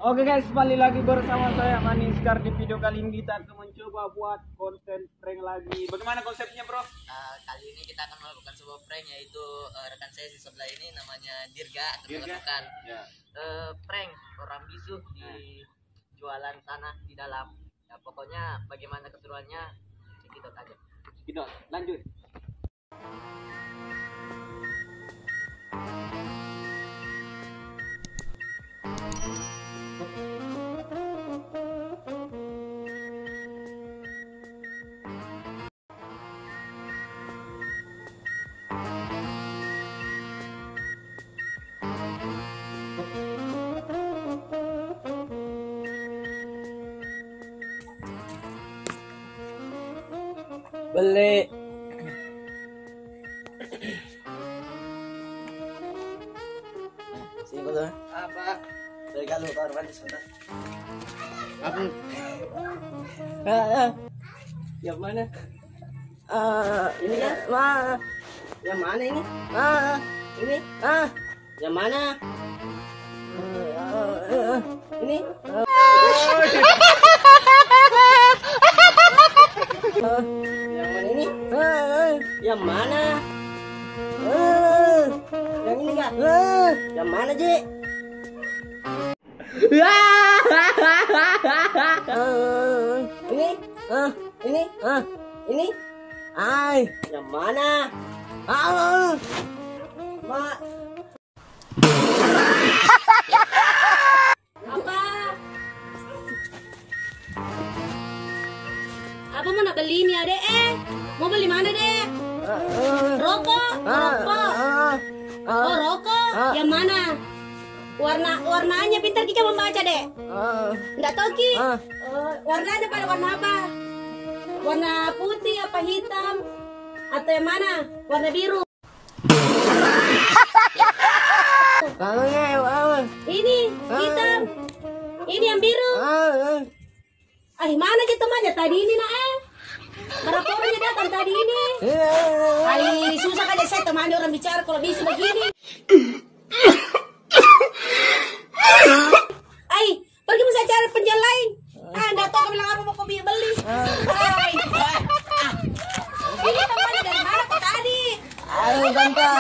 Oke guys, kembali lagi bersama saya Maniskar. Di video kali ini kita akan mencoba buat konten prank lagi. Bagaimana konsepnya bro? Kali ini kita akan melakukan sebuah prank, yaitu rekan saya di sebelah ini namanya Dirga akan melakukan prank orang bisu di jualan tanah di dalam. Ya, pokoknya bagaimana keseruannya kita aja. Kita lanjut. Beli. Sini dulu. Apa? Beli kalau baru mandi sebentar. Apa? Yang mana? Ini kan? Yang mana ini? Ini? Yang mana? Ini? Yang mana ini? Yang mana? Yang ini enggak? Yang mana, Ji? Ini? Ini? Ini? Ay, yang mana? Ma. Apa mau nak beli ini adek? Mau beli mana dek? Rokok, rokok. Oh rokok, yang mana? Warnanya pintar Kika membaca dek. Enggak tahu Ki. Warnanya pada warna apa? Warna putih apa hitam? Atau yang mana? Warna biru. Ini hitam. Ini yang biru. Mana kita temannya tadi ini nak berapa orangnya datang tadi ini? Susah kan saya temani orang bicara kalau bisa begini. Pergi bisa cari penjual lain. Enggak tahu kau bilang apa mau kau beli. Ini temannya dari mana kau tadi? Tante.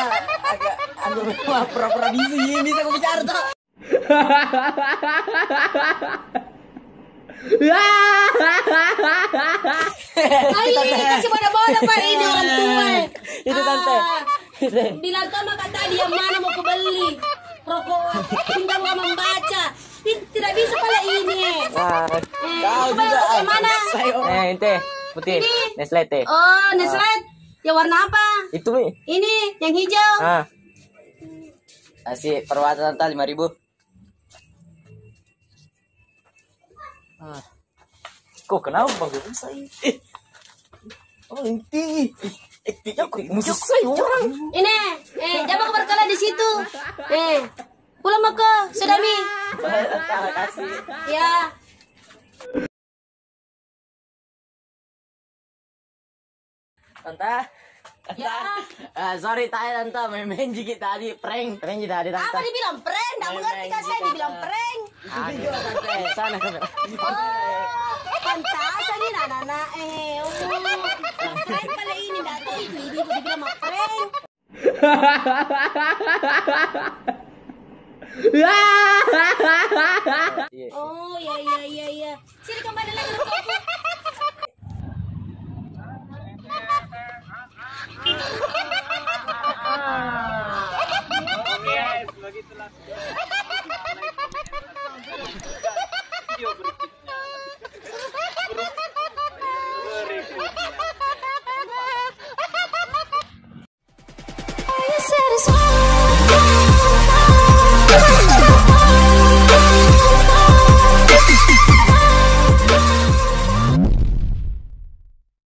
Aduh, pura-pura bisa kau bicara toh. Kasih bodoh-bodoh Pak, ini orang tua. Itu tante. Bilang sama kata tadi yang mana mau kebeli rokok tinggal mau membaca. Tidak bisa pala ini. Kau juga. Yang mana? Ente putih. Nestle teh. Oh, Nestle. Ya warna apa? Itu Mi. Ini yang hijau. Kasih perwata tante 5.000. Kok kenapa bang saya? Inti. Musuh saya orang. Ini, jangan kau berkala di situ. Pulang mau ke Sudami. Terima kasih. Ya. Tante. Ya. Sorry tante, main jigit tadi prank tadi tante. Apa dibilang prank? Nggak mengerti kan saya dibilang prank. Aduh tante, sana kamera. Pantasan nih nana. Prank pala ini nggak tahu itu dibilang mau prank. Oh ya. Sini kembali lagi ke aku. Oke, begitulah video